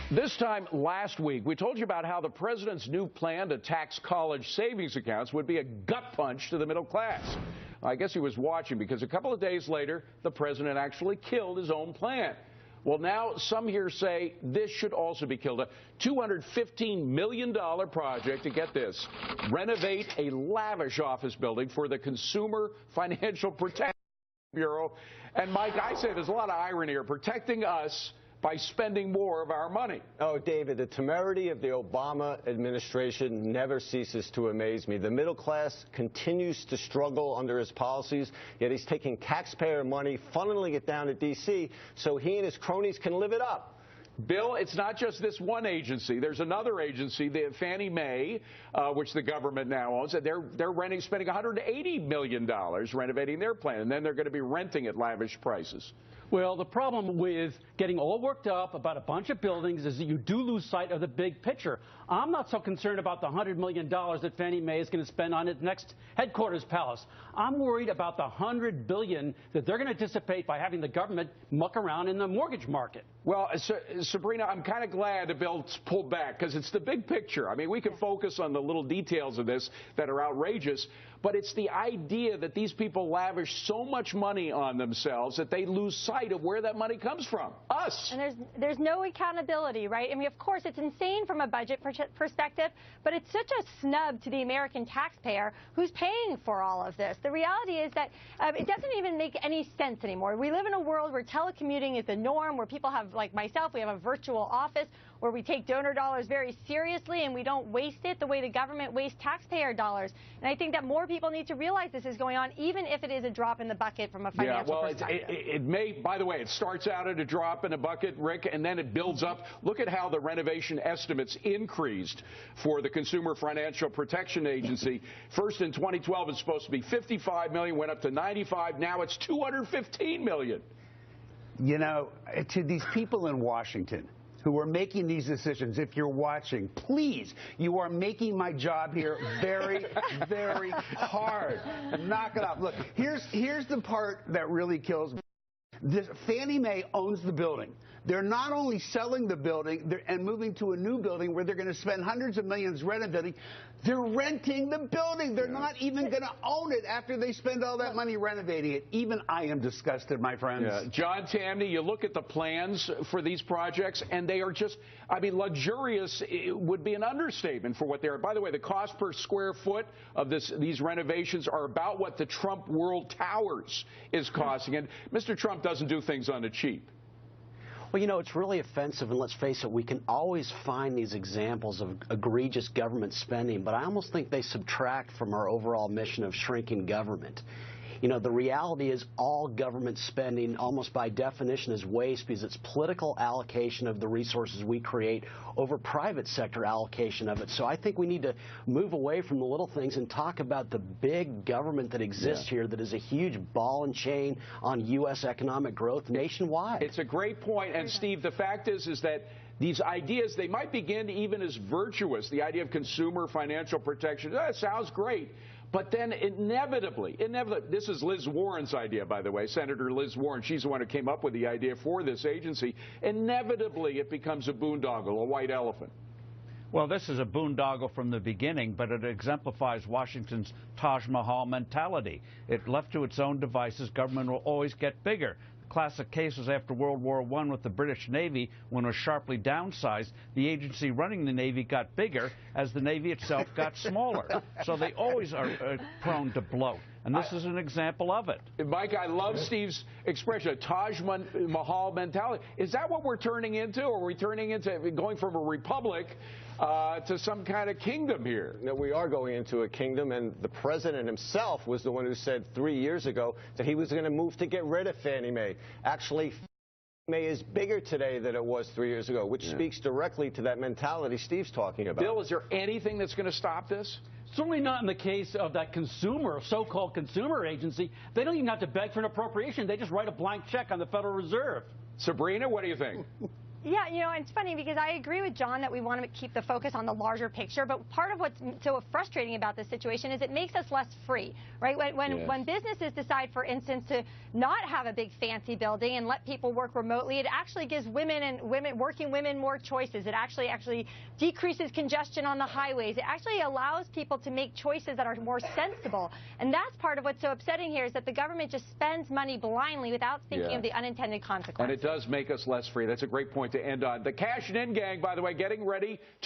This time last week, we told you about how the president's new plan to tax college savings accounts would be a gut punch to the middle class. I guess he was watching, because a couple of days later, the president actually killed his own plan. Well, now some here say this should also be killed. A $215 million project to, get this, renovate a lavish office building for the Consumer Financial Protection Bureau. And Mike, I say there's a lot of irony here, protecting us by spending more of our money. Oh, David, the temerity of the Obama administration never ceases to amaze me. The middle class continues to struggle under his policies, yet he's taking taxpayer money, funneling it down to D.C. so he and his cronies can live it up. Bill, it's not just this one agency. There's another agency, the Fannie Mae, which the government now owns. They're spending $180 million renovating their plan, and then they're going to be renting at lavish prices. Well, the problem with getting all worked up about a bunch of buildings is that you do lose sight of the big picture. I'm not so concerned about the $100 million that Fannie Mae is going to spend on its next headquarters palace. I'm worried about the $100 billion that they're going to dissipate by having the government muck around in the mortgage market. Well, Sabrina, I'm kind of glad the bill's pulled back, because it's the big picture. I mean, we can focus on the little details of this that are outrageous, but it's the idea that these people lavish so much money on themselves that they lose sight of where that money comes from. Us. And there's no accountability, right? I mean, of course, it's insane from a budget perspective, but it's such a snub to the American taxpayer who's paying for all of this. The reality is that it doesn't even make any sense anymore. We live in a world where telecommuting is the norm, where people have, like myself, we have a virtual office where we take donor dollars very seriously and we don't waste it the way the government wastes taxpayer dollars. And I think that more people need to realize this is going on, even if it is a drop in the bucket from a financial perspective. It may, by the way, it starts out at a drop in a bucket, Rick, and then it builds up. Look at how the renovation estimates increased for the Consumer Financial Protection Agency. First in 2012, it's supposed to be $55 million, went up to $95. Now it's $215 million. You know, to these people in Washington who are making these decisions, if you're watching, please, you are making my job here very, very hard. Knock it off. Look, here's the part that really kills me. Fannie Mae owns the building. They're not only selling the building and moving to a new building where they're going to spend hundreds of millions renovating, they're renting the building. They're not even going to own it after they spend all that money renovating it. Even I am disgusted, my friends. Yeah. John Tamney, you look at the plans for these projects, and they are just, I mean, luxurious would be an understatement for what they are. By the way, the cost per square foot of these renovations are about what the Trump World Towers is costing. And Mr. Trump doesn't do things on the cheap. Well, you know, it's really offensive, and let's face it, we can always find these examples of egregious government spending, but I almost think they subtract from our overall mission of shrinking government. You know, the reality is all government spending, almost by definition, is waste, because it's political allocation of the resources we create over private sector allocation of it. So I think we need to move away from the little things and talk about the big government that exists here that is a huge ball and chain on U.S. economic growth nationwide. It's a great point. And, Steve, the fact is that these ideas, they might begin even as virtuous. The idea of consumer financial protection, that sounds great. But then inevitably, this is Liz Warren's idea, by the way, Senator Liz Warren. She's the one who came up with the idea for this agency. Inevitably, it becomes a boondoggle, a white elephant. Well, this is a boondoggle from the beginning, but it exemplifies Washington's Taj Mahal mentality. If left to its own devices, government will always get bigger. Classic cases after World War I with the British Navy, when it was sharply downsized, the agency running the Navy got bigger as the Navy itself got smaller. So they always are prone to bloat. And this is an example of it. Mike, I love Steve's expression, Taj Mahal mentality. Is that what we're turning into? Or are we turning into going from a republic to some kind of kingdom here? No, we are going into a kingdom, and the president himself was the one who said 3 years ago that he was going to move to get rid of Fannie Mae. Actually, Fannie Mae is bigger today than it was 3 years ago, which speaks directly to that mentality Steve's talking about. Bill, is there anything that's going to stop this? Certainly not in the case of that so-called consumer agency. They don't even have to beg for an appropriation. They just write a blank check on the Federal Reserve. Sabrina, what do you think? Yeah, you know, it's funny because I agree with John that we want to keep the focus on the larger picture, but part of what's so frustrating about this situation is it makes us less free, right? When businesses decide, for instance, to not have a big fancy building and let people work remotely, it actually gives working women more choices. It actually decreases congestion on the highways. It actually allows people to make choices that are more sensible. And that's part of what's so upsetting here is that the government just spends money blindly without thinking of the unintended consequences. And it does make us less free. That's a great point to end on. The Cash It In gang, by the way, getting ready